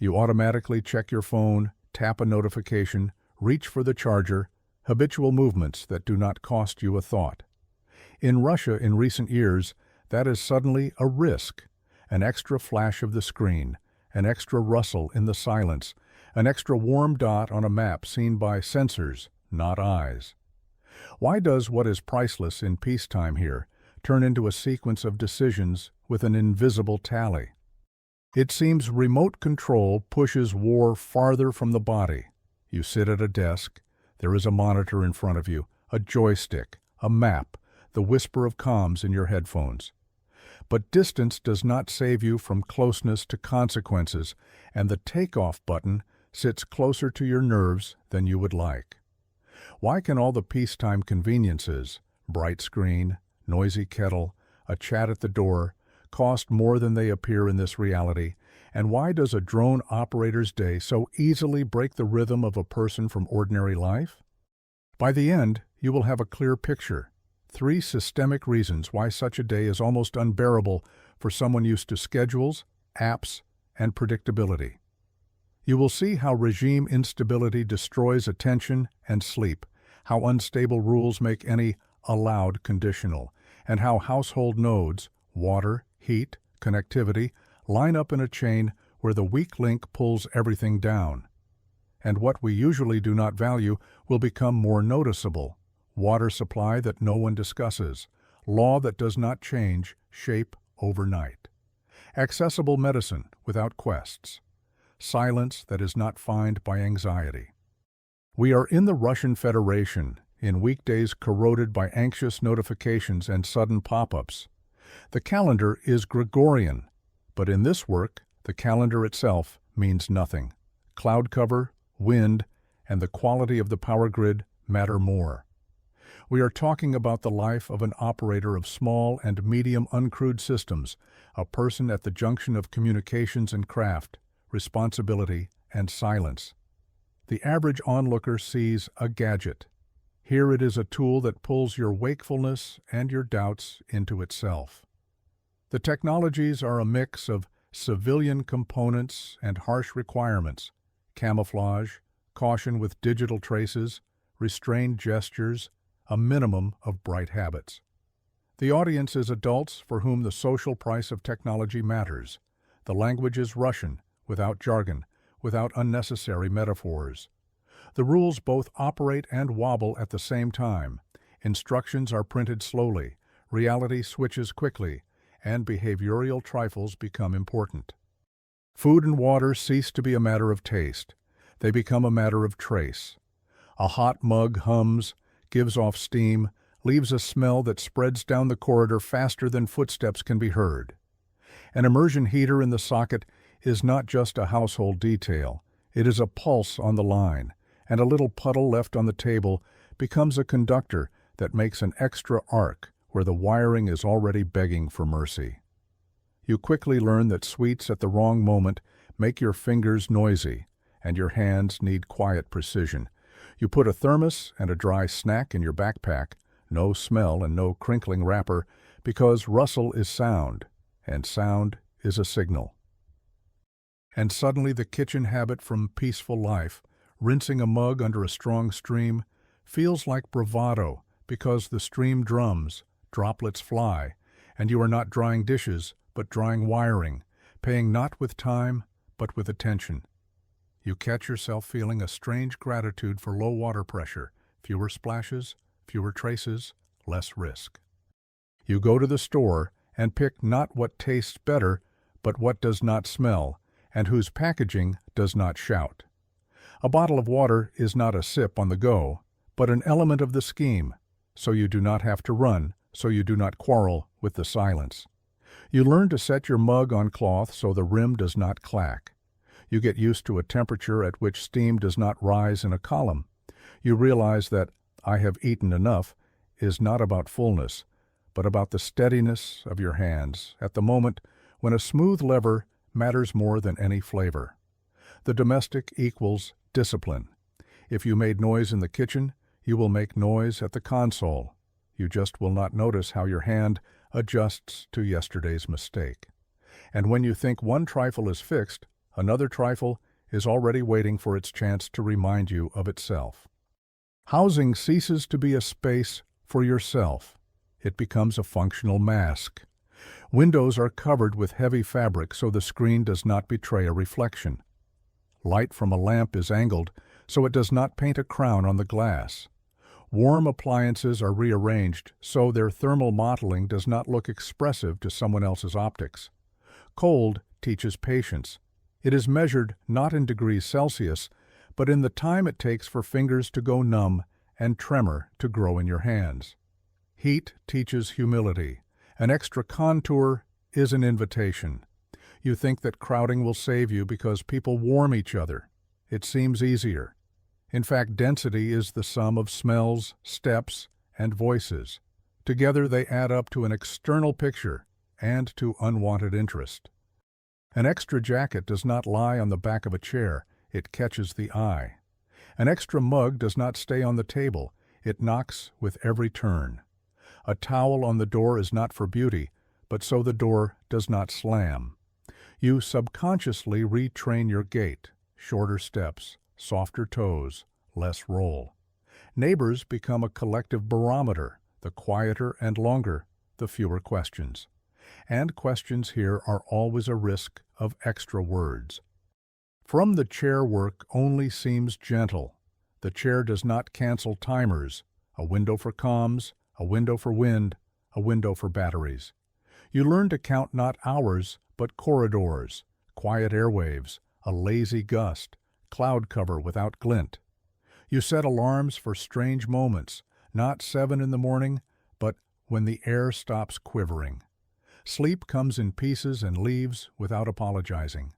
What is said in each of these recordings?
You automatically check your phone, tap a notification, reach for the charger, habitual movements that do not cost you a thought. In Russia in recent years, that is suddenly a risk, an extra flash of the screen, an extra rustle in the silence, an extra warm dot on a map seen by sensors, not eyes. Why does what is priceless in peacetime here turn into a sequence of decisions with an invisible tally? It seems remote control pushes war farther from the body. You sit at a desk, there is a monitor in front of you, a joystick, a map, the whisper of comms in your headphones. But distance does not save you from closeness to consequences, and the takeoff button sits closer to your nerves than you would like. Why can all the peacetime conveniences, bright screen, noisy kettle, a chat at the door, cost more than they appear in this reality, and why does a drone operator's day so easily break the rhythm of a person from ordinary life? By the end, you will have a clear picture. 3 systemic reasons why such a day is almost unbearable for someone used to schedules, apps, and predictability. You will see how regime instability destroys attention and sleep, how unstable rules make any allowed conditional, and how household nodes, water, heat, connectivity, line up in a chain where the weak link pulls everything down. And what we usually do not value will become more noticeable. Water supply that no one discusses, law that does not change shape overnight. Accessible medicine without quests. Silence that is not fined by anxiety. We are in the Russian Federation, in weekdays corroded by anxious notifications and sudden pop-ups. The calendar is Gregorian, but in this work, the calendar itself means nothing. Cloud cover, wind, and the quality of the power grid matter more. We are talking about the life of an operator of small and medium uncrewed systems, a person at the junction of communications and craft, responsibility and silence. The average onlooker sees a gadget. Here it is a tool that pulls your wakefulness and your doubts into itself. The technologies are a mix of civilian components and harsh requirements, camouflage, caution with digital traces, restrained gestures, a minimum of bright habits. The audience is adults for whom the social price of technology matters. The language is Russian, without jargon, without unnecessary metaphors. The rules both operate and wobble at the same time. Instructions are printed slowly, reality switches quickly, and behavioral trifles become important. Food and water cease to be a matter of taste. They become a matter of trace. A hot mug hums, gives off steam, leaves a smell that spreads down the corridor faster than footsteps can be heard. An immersion heater in the socket is not just a household detail. It is a pulse on the line, and a little puddle left on the table becomes a conductor that makes an extra arc where the wiring is already begging for mercy. You quickly learn that sweets at the wrong moment make your fingers noisy, and your hands need quiet precision. You put a thermos and a dry snack in your backpack, no smell and no crinkling wrapper, because rustle is sound, and sound is a signal. And suddenly the kitchen habit from peaceful life, rinsing a mug under a strong stream, feels like bravado because the stream drums, droplets fly, and you are not drying dishes, but drying wiring, paying not with time, but with attention. You catch yourself feeling a strange gratitude for low water pressure, fewer splashes, fewer traces, less risk. You go to the store and pick not what tastes better, but what does not smell, and whose packaging does not shout. A bottle of water is not a sip on the go, but an element of the scheme, so you do not have to run, so you do not quarrel with the silence. You learn to set your mug on cloth so the rim does not clack. You get used to a temperature at which steam does not rise in a column. You realize that "I have eaten enough" is not about fullness, but about the steadiness of your hands at the moment when a smooth lever matters more than any flavor. The domestic equals discipline. If you made noise in the kitchen, you will make noise at the console. You just will not notice how your hand adjusts to yesterday's mistake. And when you think one trifle is fixed, Another trifle is already waiting for its chance to remind you of itself. Housing ceases to be a space for yourself. It becomes a functional mask. Windows are covered with heavy fabric so the screen does not betray a reflection. Light from a lamp is angled so it does not paint a crown on the glass. Warm appliances are rearranged so their thermal mottling does not look expressive to someone else's optics. Cold teaches patience. It is measured not in degrees Celsius, but in the time it takes for fingers to go numb and tremor to grow in your hands. Heat teaches humility. An extra contour is an invitation. You think that crowding will save you because people warm each other. It seems easier. In fact, density is the sum of smells, steps, and voices. Together they add up to an external picture and to unwanted interest. An extra jacket does not lie on the back of a chair, it catches the eye. An extra mug does not stay on the table, it knocks with every turn. A towel on the door is not for beauty, but so the door does not slam. You subconsciously retrain your gait, shorter steps, softer toes, less roll. Neighbors become a collective barometer, the quieter and longer, the fewer questions. And questions here are always a risk of extra words. From the chair work only seems gentle. The chair does not cancel timers, a window for comms, a window for wind, a window for batteries. You learn to count not hours, but corridors, quiet airwaves, a lazy gust, cloud cover without glint. You set alarms for strange moments, not 7 in the morning, but when the air stops quivering. Sleep comes in pieces and leaves without apologizing.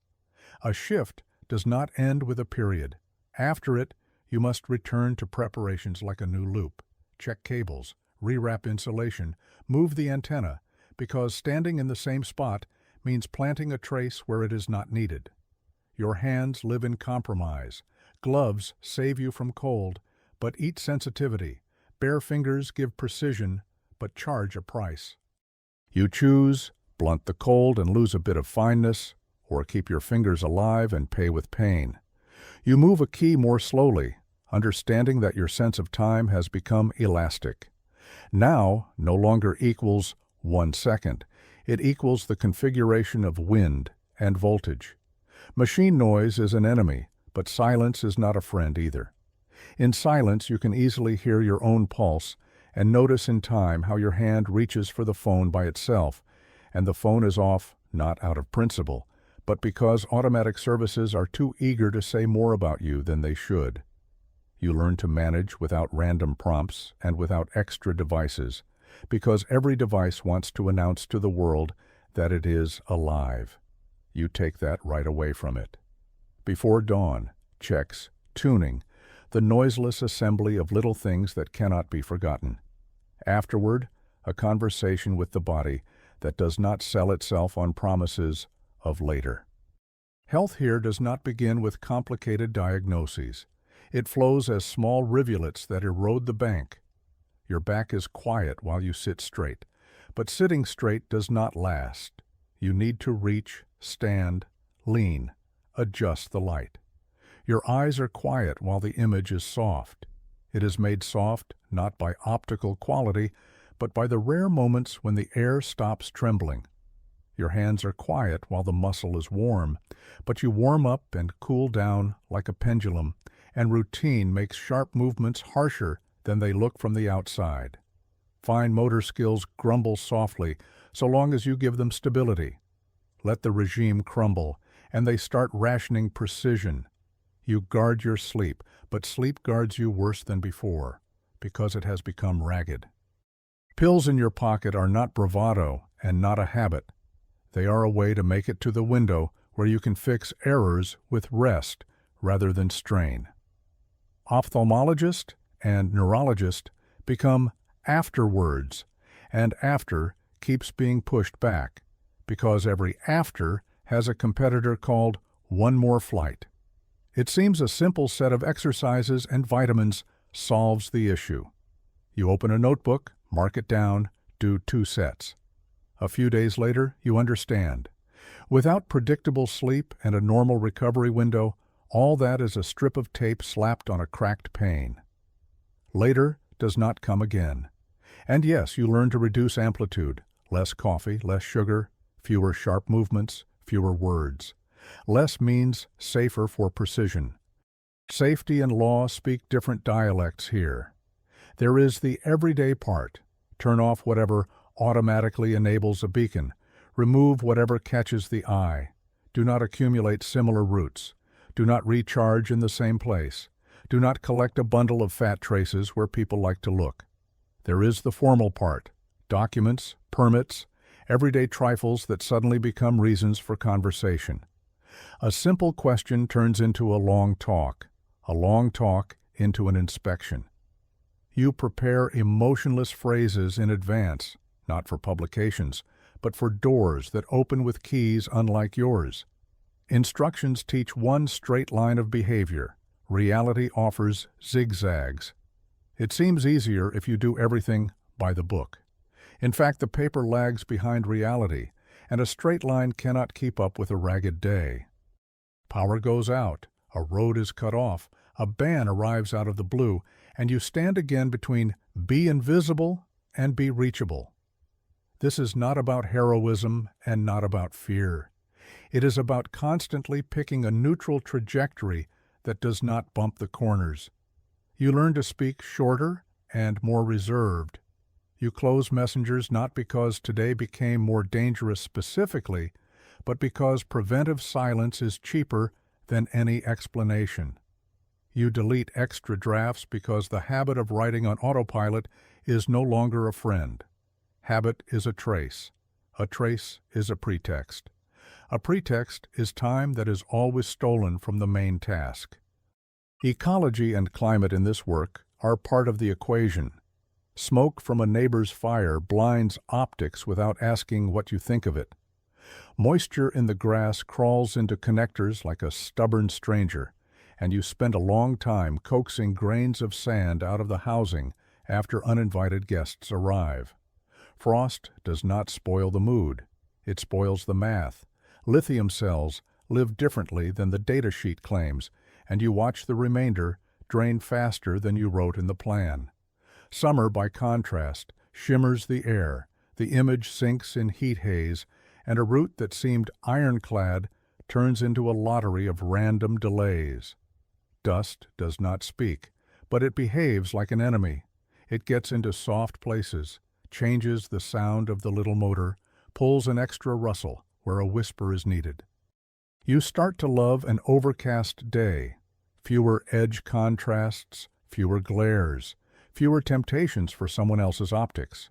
A shift does not end with a period. After it, you must return to preparations like a new loop. Check cables, rewrap insulation, move the antenna, because standing in the same spot means planting a trace where it is not needed. Your hands live in compromise. Gloves save you from cold, but eat sensitivity. Bare fingers give precision, but charge a price. You choose, blunt the cold and lose a bit of fineness, or keep your fingers alive and pay with pain. You move a key more slowly, understanding that your sense of time has become elastic. Now no longer equals 1 second. It equals the configuration of wind and voltage. Machine noise is an enemy, but silence is not a friend either. In silence, you can easily hear your own pulse and notice in time how your hand reaches for the phone by itself, and the phone is off not out of principle, but because automatic services are too eager to say more about you than they should. You learn to manage without random prompts and without extra devices, because every device wants to announce to the world that it is alive. You take that right away from it. Before dawn, checks, tuning, the noiseless assembly of little things that cannot be forgotten. Afterward, a conversation with the body that does not sell itself on promises of later. Health here does not begin with complicated diagnoses. It flows as small rivulets that erode the bank. Your back is quiet while you sit straight, but sitting straight does not last. You need to reach, stand, lean, adjust the light. Your eyes are quiet while the image is soft. It is made soft not by optical quality, but by the rare moments when the air stops trembling. Your hands are quiet while the muscle is warm, but you warm up and cool down like a pendulum, and routine makes sharp movements harsher than they look from the outside. Fine motor skills grumble softly so long as you give them stability. Let the regime crumble, and they start rationing precision. You guard your sleep, but sleep guards you worse than before, because it has become ragged. Pills in your pocket are not bravado and not a habit. They are a way to make it to the window where you can fix errors with rest rather than strain. Ophthalmologist and neurologist become afterwards, and after keeps being pushed back, because every after has a competitor called one more flight. It seems a simple set of exercises and vitamins solves the issue. You open a notebook, mark it down, do 2 sets. A few days later, you understand. Without predictable sleep and a normal recovery window, all that is a strip of tape slapped on a cracked pane. Later does not come again. And yes, you learn to reduce amplitude, less coffee, less sugar, fewer sharp movements, fewer words. Less means safer for precision. Safety and law speak different dialects here. There is the everyday part. Turn off whatever automatically enables a beacon. Remove whatever catches the eye. Do not accumulate similar routes. Do not recharge in the same place. Do not collect a bundle of fat traces where people like to look. There is the formal part. Documents, permits, everyday trifles that suddenly become reasons for conversation. A simple question turns into a long talk into an inspection. You prepare emotionless phrases in advance, not for publications, but for doors that open with keys unlike yours. Instructions teach one straight line of behavior. Reality offers zigzags. It seems easier if you do everything by the book. In fact, the paper lags behind reality, and a straight line cannot keep up with a ragged day. Power goes out, a road is cut off, a ban arrives out of the blue, and you stand again between be invisible and be reachable. This is not about heroism and not about fear. It is about constantly picking a neutral trajectory that does not bump the corners. You learn to speak shorter and more reserved. You close messengers not because today became more dangerous specifically, but because preventive silence is cheaper than any explanation. You delete extra drafts because the habit of writing on autopilot is no longer a friend. Habit is a trace. A trace is a pretext. A pretext is time that is always stolen from the main task. Ecology and climate in this work are part of the equation. Smoke from a neighbor's fire blinds optics without asking what you think of it. Moisture in the grass crawls into connectors like a stubborn stranger, and you spend a long time coaxing grains of sand out of the housing after uninvited guests arrive. Frost does not spoil the mood. It spoils the math. Lithium cells live differently than the datasheet claims, and you watch the remainder drain faster than you wrote in the plan. Summer, by contrast, shimmers the air. The image sinks in heat haze, and a route that seemed ironclad turns into a lottery of random delays. Dust does not speak, but it behaves like an enemy. It gets into soft places, changes the sound of the little motor, pulls an extra rustle where a whisper is needed. You start to love an overcast day. Fewer edge contrasts, fewer glares, fewer temptations for someone else's optics.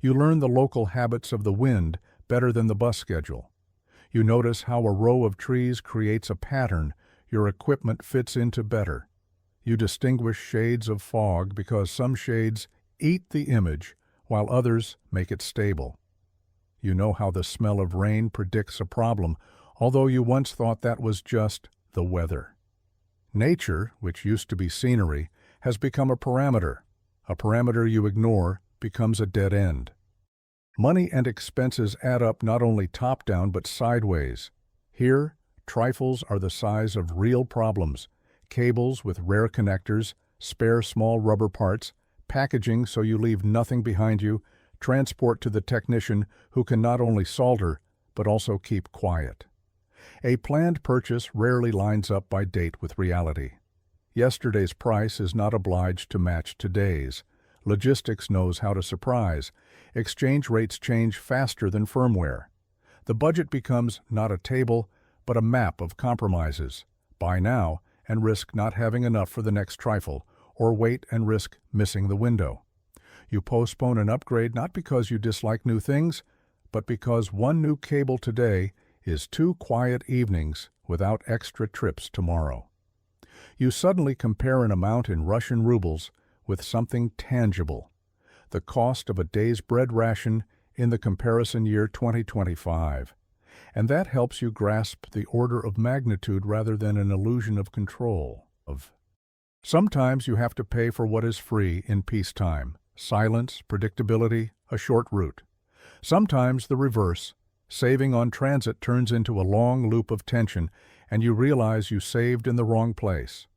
You learn the local habits of the wind better than the bus schedule. You notice how a row of trees creates a pattern your equipment fits into better. You distinguish shades of fog because some shades eat the image while others make it stable. You know how the smell of rain predicts a problem, although you once thought that was just the weather. Nature, which used to be scenery, has become a parameter. A parameter you ignore becomes a dead end. Money and expenses add up not only top-down but sideways. Here, trifles are the size of real problems. Cables with rare connectors, spare small rubber parts, packaging so you leave nothing behind you, transport to the technician who can not only solder but also keep quiet. A planned purchase rarely lines up by date with reality. Yesterday's price is not obliged to match today's. Logistics knows how to surprise. Exchange rates change faster than firmware. The budget becomes not a table, but a map of compromises. Buy now and risk not having enough for the next trifle, or wait and risk missing the window. You postpone an upgrade not because you dislike new things, but because one new cable today is 2 quiet evenings without extra trips tomorrow. You suddenly compare an amount in Russian rubles with something tangible, the cost of a day's bread ration in the comparison year 2025. And that helps you grasp the order of magnitude rather than an illusion of control. Sometimes you have to pay for what is free in peacetime: silence, predictability, a short route. Sometimes the reverse: Saving on transit turns into a long loop of tension, and you realize you saved in the wrong place.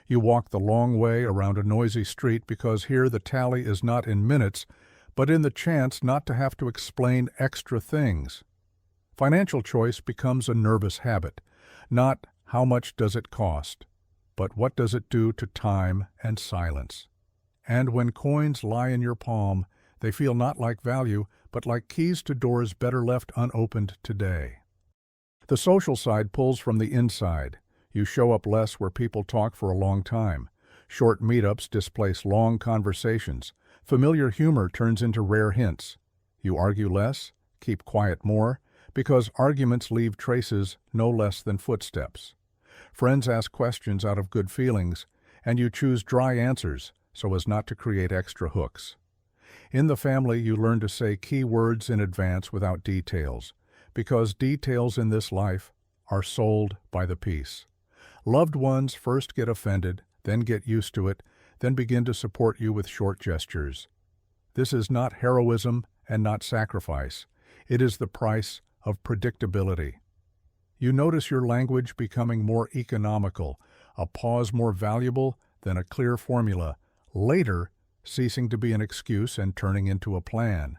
You walk the long way around a noisy street because here the tally is not in minutes, but in the chance not to have to explain extra things. Financial choice becomes a nervous habit. Not how much does it cost, but what does it do to time and silence. And when coins lie in your palm, they feel not like value, but like keys to doors better left unopened today. The social side pulls from the inside. You show up less where people talk for a long time. Short meetups displace long conversations. Familiar humor turns into rare hints. You argue less, keep quiet more, because arguments leave traces no less than footsteps. Friends ask questions out of good feelings, and you choose dry answers so as not to create extra hooks. In the family, you learn to say key words in advance without details, because details in this life are sold by the piece. Loved ones first get offended, then get used to it, then begin to support you with short gestures. This is not heroism and not sacrifice. It is the price of predictability. You notice your language becoming more economical, a pause more valuable than a clear formula, later ceasing to be an excuse and turning into a plan.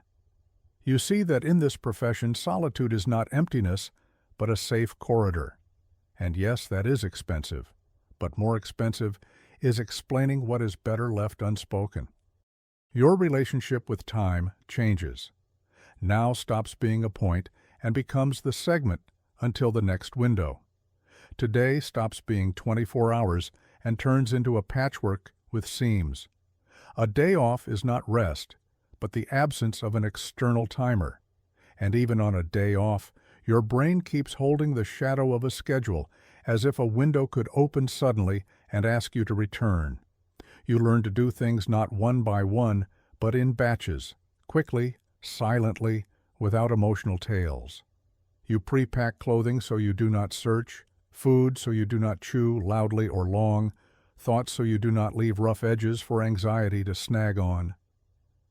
You see that in this profession, solitude is not emptiness, but a safe corridor. And yes, that is expensive, but more expensive is explaining what is better left unspoken. Your relationship with time changes. Now stops being a point and becomes the segment until the next window. Today stops being 24 hours and turns into a patchwork with seams. A day off is not rest, but the absence of an external timer. And even on a day off, your brain keeps holding the shadow of a schedule, as if a window could open suddenly and ask you to return. You learn to do things not one by one, but in batches, quickly, silently, without emotional tales. You pre-pack clothing so you do not search, food so you do not chew loudly or long, thoughts so you do not leave rough edges for anxiety to snag on.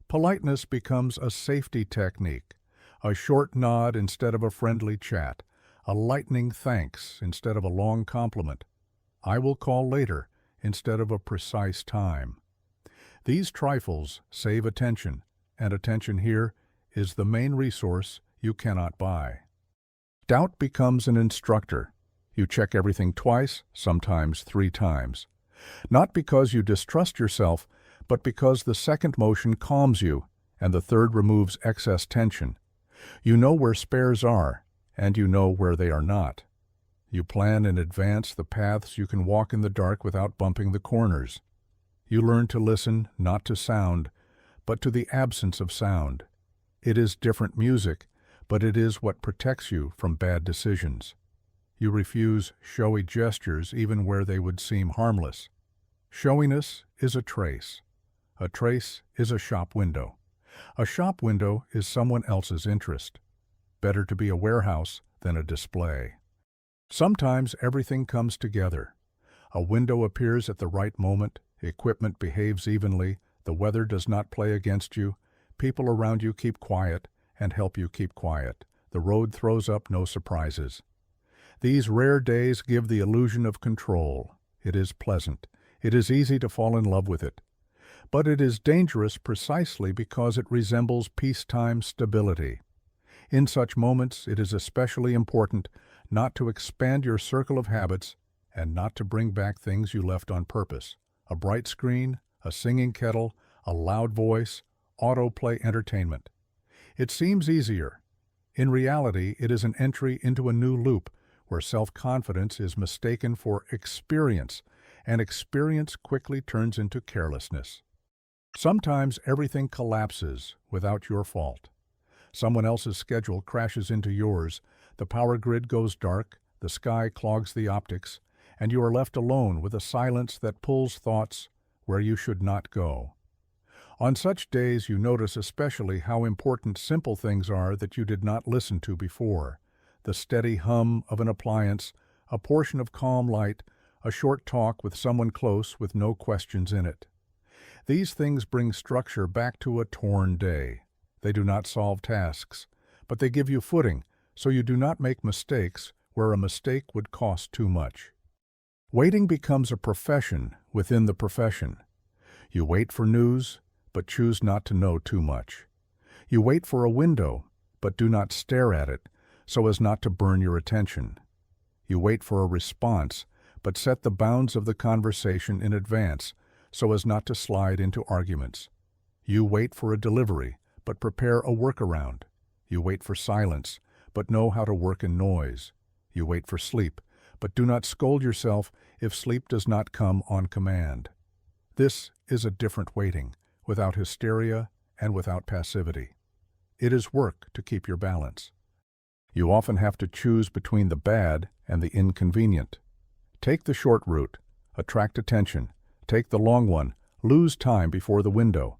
Politeness becomes a safety technique, a short nod instead of a friendly chat, a lightning thanks instead of a long compliment. I will call later instead of a precise time. These trifles save attention, and attention here is the main resource you cannot buy. Doubt becomes an instructor. You check everything twice, sometimes 3 times. Not because you distrust yourself, but because the second motion calms you and the third removes excess tension. You know where spares are, and you know where they are not. You plan in advance the paths you can walk in the dark without bumping the corners. You learn to listen not to sound, but to the absence of sound. It is different music, but it is what protects you from bad decisions. You refuse showy gestures even where they would seem harmless. Showiness is a trace. A trace is a shop window. A shop window is someone else's interest. Better to be a warehouse than a display. Sometimes everything comes together. A window appears at the right moment, equipment behaves evenly, the weather does not play against you, people around you keep quiet and help you keep quiet. The road throws up no surprises. These rare days give the illusion of control. It is pleasant. It is easy to fall in love with it. But it is dangerous precisely because it resembles peacetime stability. In such moments, it is especially important not to expand your circle of habits and not to bring back things you left on purpose. A bright screen, a singing kettle, a loud voice, autoplay entertainment. It seems easier. In reality, it is an entry into a new loop where self-confidence is mistaken for experience, and experience quickly turns into carelessness. Sometimes everything collapses without your fault. Someone else's schedule crashes into yours, the power grid goes dark, the sky clogs the optics, and you are left alone with a silence that pulls thoughts where you should not go. On such days you notice especially how important simple things are that you did not listen to before. The steady hum of an appliance, a portion of calm light, a short talk with someone close with no questions in it. These things bring structure back to a torn day. They do not solve tasks, but they give you footing so you do not make mistakes where a mistake would cost too much. Waiting becomes a profession within the profession. You wait for news, but choose not to know too much. You wait for a window, but do not stare at it, so as not to burn your attention. You wait for a response, but set the bounds of the conversation in advance, so as not to slide into arguments. You wait for a delivery, but prepare a workaround. You wait for silence, but know how to work in noise. You wait for sleep, but do not scold yourself if sleep does not come on command. This is a different waiting, without hysteria and without passivity. It is work to keep your balance. You often have to choose between the bad and the inconvenient. Take the short route, attract attention. Take the long one, lose time before the window.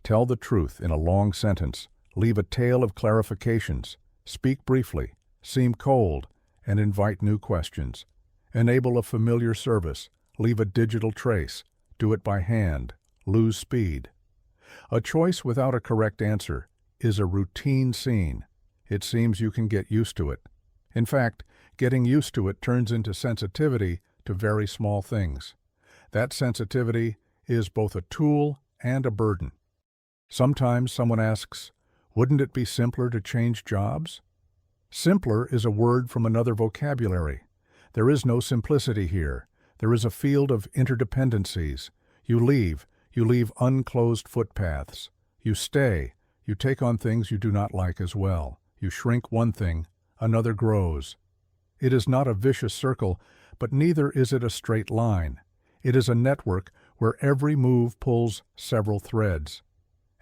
Tell the truth in a long sentence, leave a tail of clarifications, speak briefly, seem cold, and invite new questions. Enable a familiar service, leave a digital trace, do it by hand, lose speed. A choice without a correct answer is a routine scene. It seems you can get used to it. In fact, getting used to it turns into sensitivity to very small things. That sensitivity is both a tool and a burden. Sometimes someone asks, wouldn't it be simpler to change jobs? Simpler is a word from another vocabulary. There is no simplicity here. There is a field of interdependencies. You leave unclosed footpaths. You stay, you take on things you do not like as well. You shrink one thing, another grows. It is not a vicious circle, but neither is it a straight line. It is a network where every move pulls several threads.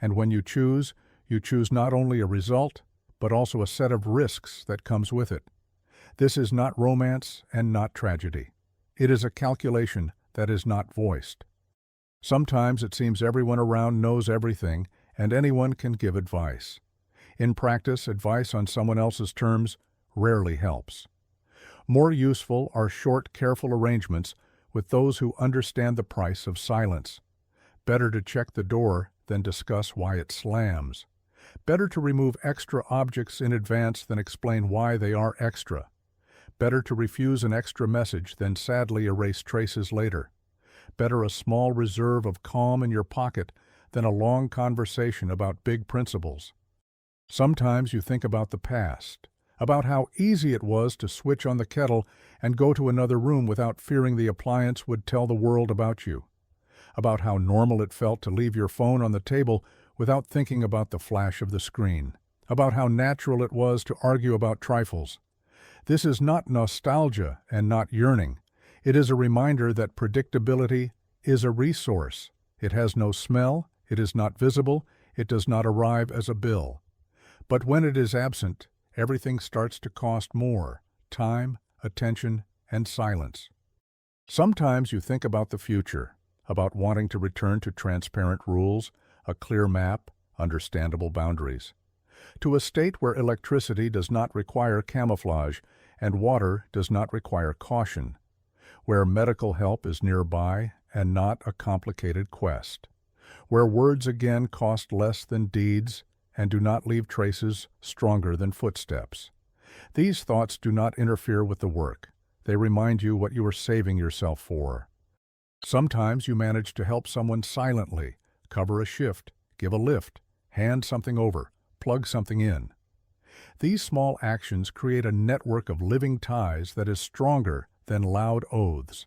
And when you choose not only a result, but also a set of risks that comes with it. This is not romance and not tragedy. It is a calculation that is not voiced. Sometimes it seems everyone around knows everything, and anyone can give advice. In practice, advice on someone else's terms rarely helps. More useful are short, careful arrangements with those who understand the price of silence. Better to check the door than discuss why it slams. Better to remove extra objects in advance than explain why they are extra. Better to refuse an extra message than sadly erase traces later. Better a small reserve of calm in your pocket than a long conversation about big principles. Sometimes you think about the past, about how easy it was to switch on the kettle and go to another room without fearing the appliance would tell the world about you. About how normal it felt to leave your phone on the table without thinking about the flash of the screen. About how natural it was to argue about trifles. This is not nostalgia and not yearning. It is a reminder that predictability is a resource. It has no smell, it is not visible, it does not arrive as a bill. But when it is absent, everything starts to cost more: time, attention, and silence. Sometimes you think about the future, about wanting to return to transparent rules, a clear map, understandable boundaries. To a state where electricity does not require camouflage and water does not require caution. Where medical help is nearby and not a complicated quest. Where words again cost less than deeds and do not leave traces stronger than footsteps. These thoughts do not interfere with the work. They remind you what you are saving yourself for. Sometimes you manage to help someone silently, cover a shift, give a lift, hand something over, plug something in. These small actions create a network of living ties that is stronger than loud oaths.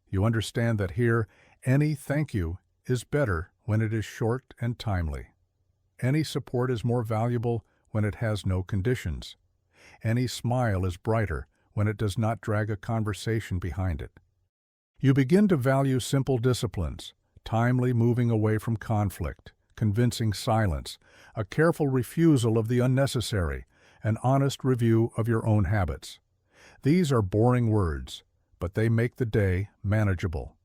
You understand that here, any thank you is better when it is short and timely. Any support is more valuable when it has no conditions. Any smile is brighter when it does not drag a conversation behind it. You begin to value simple disciplines, timely moving away from conflict, convincing silence, a careful refusal of the unnecessary, an honest review of your own habits. These are boring words, but they make the day manageable.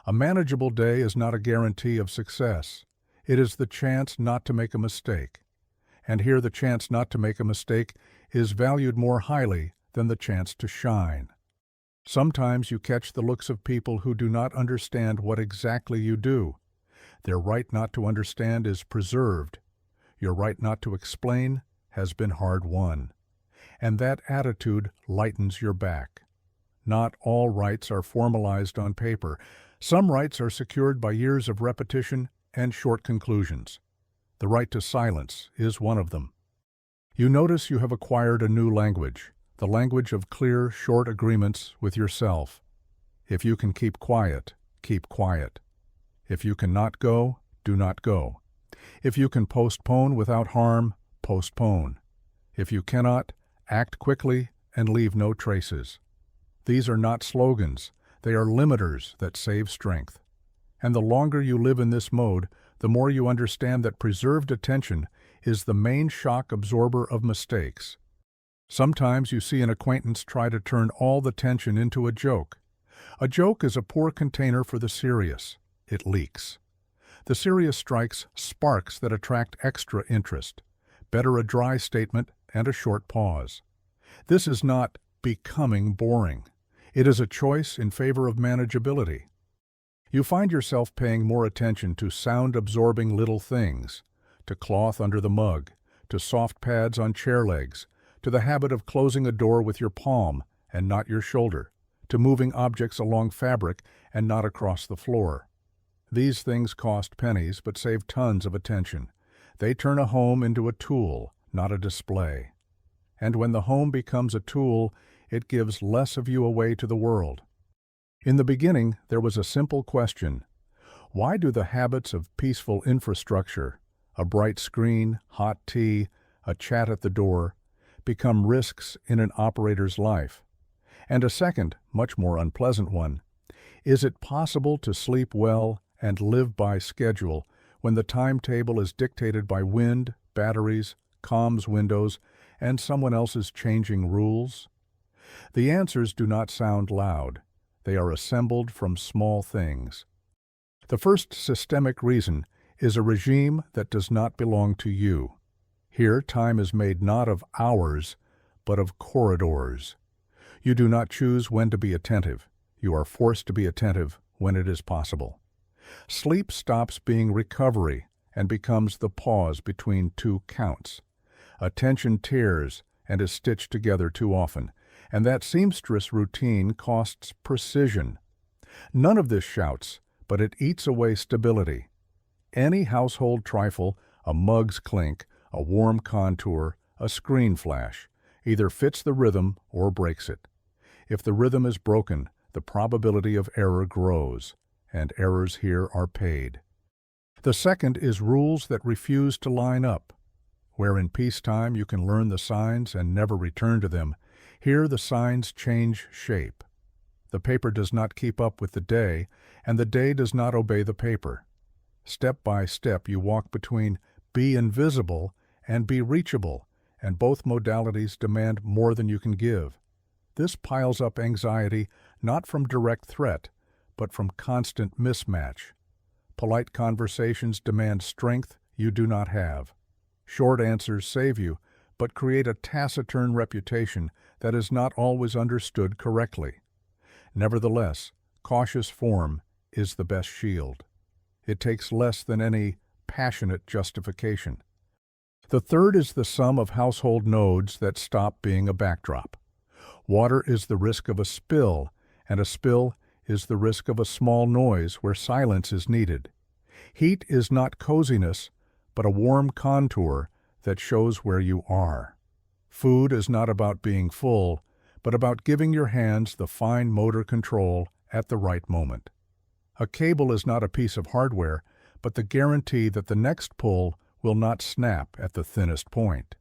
A manageable day is not a guarantee of success. It is the chance not to make a mistake. And here the chance not to make a mistake is valued more highly than the chance to shine. Sometimes you catch the looks of people who do not understand what exactly you do. Their right not to understand is preserved. Your right not to explain has been hard won. and that attitude lightens your back. Not all rights are formalized on paper. Some rights are secured by years of repetition and short conclusions. The right to silence is one of them. You notice you have acquired a new language, the language of clear, short agreements with yourself. If you can keep quiet, keep quiet. If you cannot go, do not go. If you can postpone without harm, postpone. If you cannot, act quickly and leave no traces. These are not slogans, they are limiters that save strength. And the longer you live in this mode, the more you understand that preserved attention is the main shock absorber of mistakes. Sometimes you see an acquaintance try to turn all the tension into a joke. A joke is a poor container for the serious. It leaks. The serious strikes sparks that attract extra interest. Better a dry statement and a short pause. This is not becoming boring. It is a choice in favor of manageability. You find yourself paying more attention to sound-absorbing little things, to cloth under the mug, to soft pads on chair legs, to the habit of closing a door with your palm and not your shoulder, to moving objects along fabric and not across the floor. These things cost pennies but save tons of attention. They turn a home into a tool, not a display. And when the home becomes a tool, it gives less of you away to the world. In the beginning, there was a simple question. Why do the habits of peaceful infrastructure, a bright screen, hot tea, a chat at the door, become risks in an operator's life? And a second, much more unpleasant one. Is it possible to sleep well and live by schedule when the timetable is dictated by wind, batteries, comms windows, and someone else's changing rules? The answers do not sound loud. They are assembled from small things. The first systemic reason is a regime that does not belong to you. Here, time is made not of hours, but of corridors. You do not choose when to be attentive. You are forced to be attentive when it is possible. Sleep stops being recovery and becomes the pause between two counts. Attention tears and is stitched together too often, and that seamstress routine costs precision. None of this shouts, but it eats away stability. Any household trifle, a mug's clink, a warm contour, a screen flash, either fits the rhythm or breaks it. If the rhythm is broken, the probability of error grows, and errors here are paid. The second is rules that refuse to line up. Where in peacetime you can learn the signs and never return to them, here the signs change shape. The paper does not keep up with the day, and the day does not obey the paper. Step by step you walk between be invisible and be reachable, and both modalities demand more than you can give. This piles up anxiety not from direct threat, but from constant mismatch. Polite conversations demand strength you do not have. Short answers save you, but create a taciturn reputation that is not always understood correctly. Nevertheless, cautious form is the best shield. It takes less than any passionate justification. The third is the sum of household nodes that stop being a backdrop. Water is the risk of a spill, and a spill is the risk of a small noise where silence is needed. Heat is not coziness, but a warm contour that shows where you are. Food is not about being full, but about giving your hands the fine motor control at the right moment. A cable is not a piece of hardware, but the guarantee that the next pull will not snap at the thinnest point.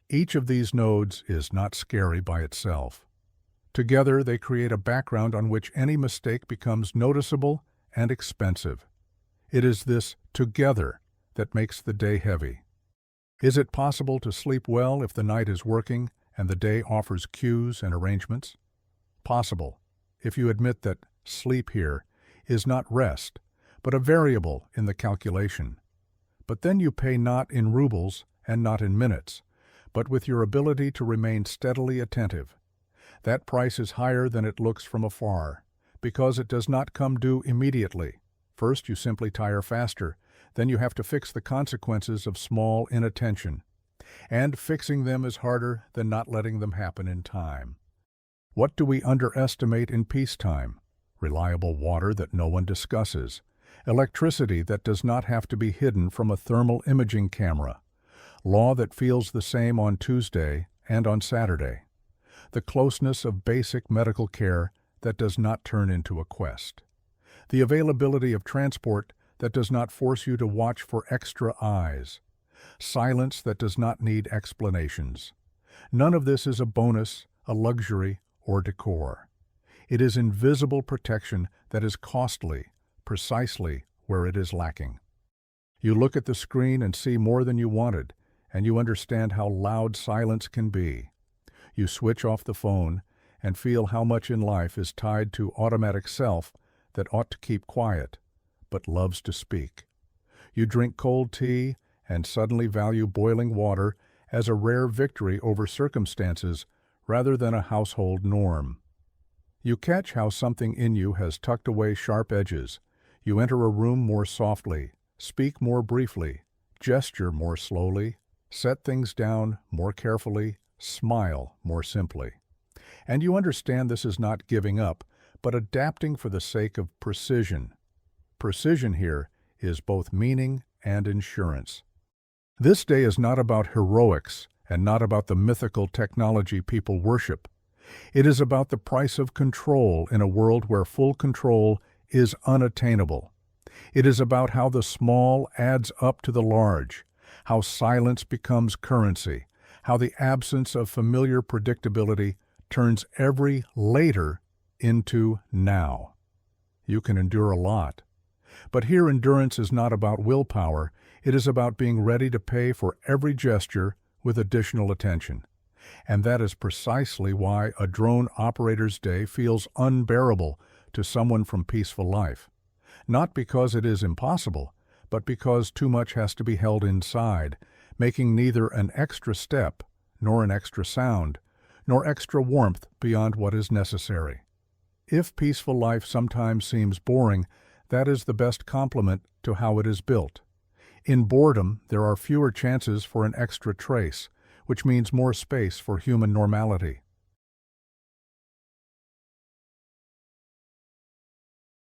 Each of these nodes is not scary by itself. Together they create a background on which any mistake becomes noticeable and expensive. It is this together that makes the day heavy. Is it possible to sleep well if the night is working and the day offers cues and arrangements? Possible, if you admit that sleep here is not rest, but a variable in the calculation. But then you pay not in rubles and not in minutes, but with your ability to remain steadily attentive. That price is higher than it looks from afar, because it does not come due immediately. First, you simply tire faster. Then you have to fix the consequences of small inattention. And fixing them is harder than not letting them happen in time. What do we underestimate in peacetime? Reliable water that no one discusses. Electricity that does not have to be hidden from a thermal imaging camera. Law that feels the same on Tuesday and on Saturday. The closeness of basic medical care that does not turn into a quest. The availability of transport that does not force you to watch for extra eyes. Silence that does not need explanations. None of this is a bonus, a luxury, or decor. It is invisible protection that is costly, precisely where it is lacking. You look at the screen and see more than you wanted, and you understand how loud silence can be. You switch off the phone and feel how much in life is tied to automatic self that ought to keep quiet, but loves to speak. You drink cold tea and suddenly value boiling water as a rare victory over circumstances rather than a household norm. You catch how something in you has tucked away sharp edges. You enter a room more softly, speak more briefly, gesture more slowly, set things down more carefully, smile more simply. And you understand this is not giving up, but adapting for the sake of precision. Precision here is both meaning and insurance. This day is not about heroics and not about the mythical technology people worship. It is about the price of control in a world where full control is unattainable. It is about how the small adds up to the large, how silence becomes currency, how the absence of familiar predictability turns every later into now. You can endure a lot. But here endurance is not about willpower, it is about being ready to pay for every gesture with additional attention. And that is precisely why a drone operator's day feels unbearable to someone from peaceful life. Not because it is impossible, but because too much has to be held inside, making neither an extra step, nor an extra sound, nor extra warmth beyond what is necessary. If peaceful life sometimes seems boring, that is the best compliment to how it is built. In boredom, there are fewer chances for an extra trace, which means more space for human normality.